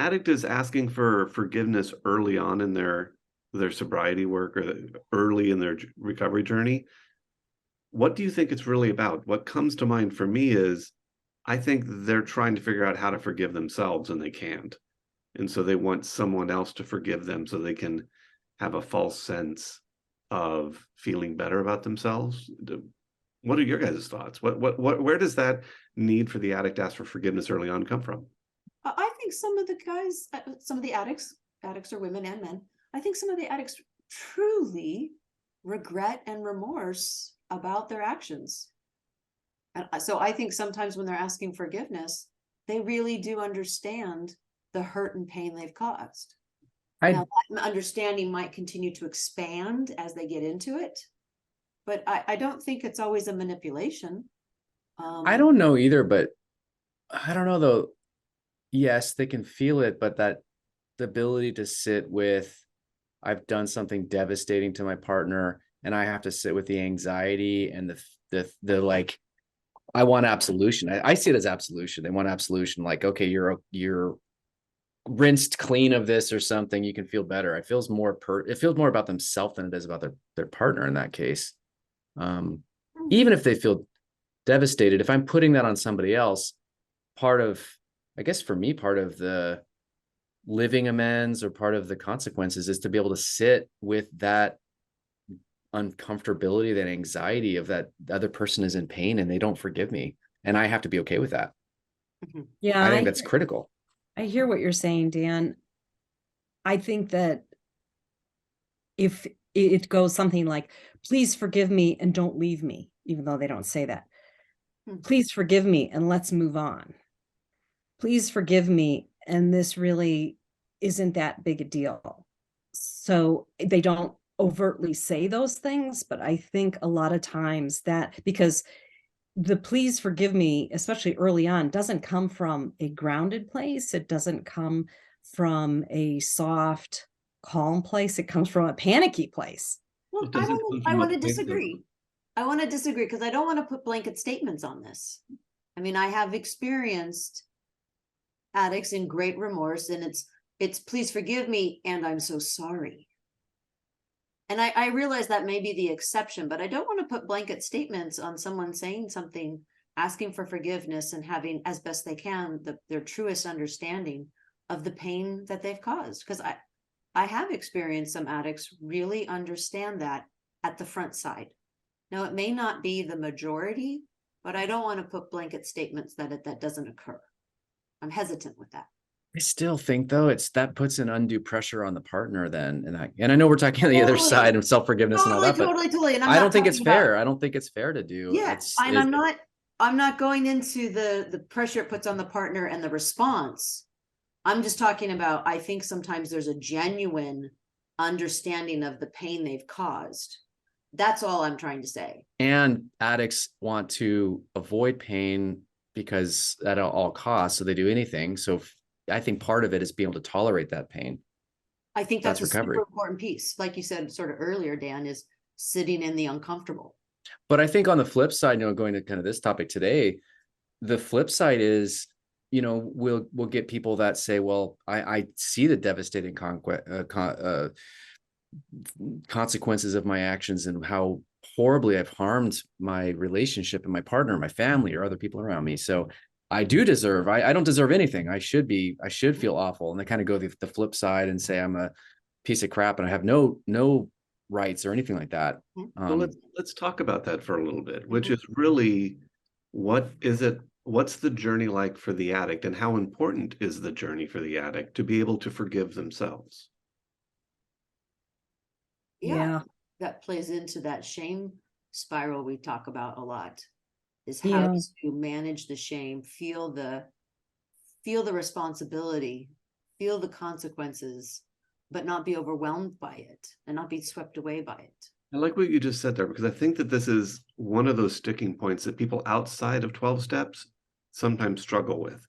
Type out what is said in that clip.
addict is asking for forgiveness early on in their sobriety work or early in their recovery journey, what do you think it's really about? What comes to mind for me is I think they're trying to figure out how to forgive themselves and they can't. And so they want someone else to forgive them so they can have a false sense of feeling better about themselves. What are your guys' thoughts? Where does that need for the addict to ask for forgiveness early on come from? I think some of the guys, some of the addicts are women and men. I think some of the addicts truly regret and remorse about their actions. And so I think sometimes when they're asking forgiveness, they really do understand the hurt and pain they've caused. Now, that understanding might continue to expand as they get into it, but I don't think it's always a manipulation. I don't know either, but I don't know though. Yes, they can feel it, but the ability to sit with, I've done something devastating to my partner, and I have to sit with the anxiety and the like, I want absolution. I see it as absolution. They want absolution. Like, okay, you're rinsed clean of this or something. You can feel better. It feels more about themselves than it is about their partner in that case. Even if they feel devastated, if I'm putting that on somebody else, I guess for me, part of the living amends or part of the consequences is to be able to sit with that uncomfortability, that anxiety of that the other person is in pain and they don't forgive me. And I have to be okay with that. Yeah. I think that's critical. I hear what you're saying, Dan. I think that if it goes something like, please forgive me and don't leave me, even though they don't say that. Please forgive me and let's move on. Please forgive me. And this really isn't that big a deal. So they don't overtly say those things, but I think a lot of times that, because the please forgive me, especially early on, doesn't come from a grounded place. It doesn't come from a soft, calm place. It comes from a panicky place. Well, I want to disagree. I want to disagree because I don't want to put blanket statements on this. I mean, I have experienced addicts in great remorse, and it's please forgive me and I'm so sorry. And I realize that may be the exception, but I don't want to put blanket statements on someone saying something, asking for forgiveness and having as best they can their truest understanding of the pain that they've caused. Because I have experienced some addicts really understand that at the front side. Now, it may not be the majority, but I don't want to put blanket statements that doesn't occur. I'm hesitant with that. I still think though, that puts an undue pressure on the partner then. And I know we're talking on the other side of self-forgiveness and all that, but Totally. And I don't think it's fair. I don't think it's fair to do. Yes. And I'm not going into the pressure it puts on the partner and the response. I'm just talking about, I think sometimes there's a genuine understanding of the pain they've caused. That's all I'm trying to say. And addicts want to avoid pain because at all costs, so they do anything. So I think part of it is being able to tolerate that pain. I think that's a recovery. super important piece. Like you said sort of earlier, Dan, is sitting in the uncomfortable. But I think on the flip side, going to kind of this topic today, the flip side is, we'll get people that say, well, I see the devastating consequences of my actions and how horribly I've harmed my relationship and my partner, my family, or other people around me. So I do deserve, I don't deserve anything. I should feel awful. And they kind of go the flip side and say, I'm a piece of crap and I have no rights or anything like that. Well, let's talk about that for a little bit, which is really, what's the journey like for the addict, and how important is the journey for the addict to be able to forgive themselves? Yeah. That plays into that shame spiral we talk about a lot, is how to manage the shame, feel the responsibility, feel the consequences, but not be overwhelmed by it and not be swept away by it. I like what you just said there, because I think that this is one of those sticking points that people outside of 12 steps sometimes struggle with.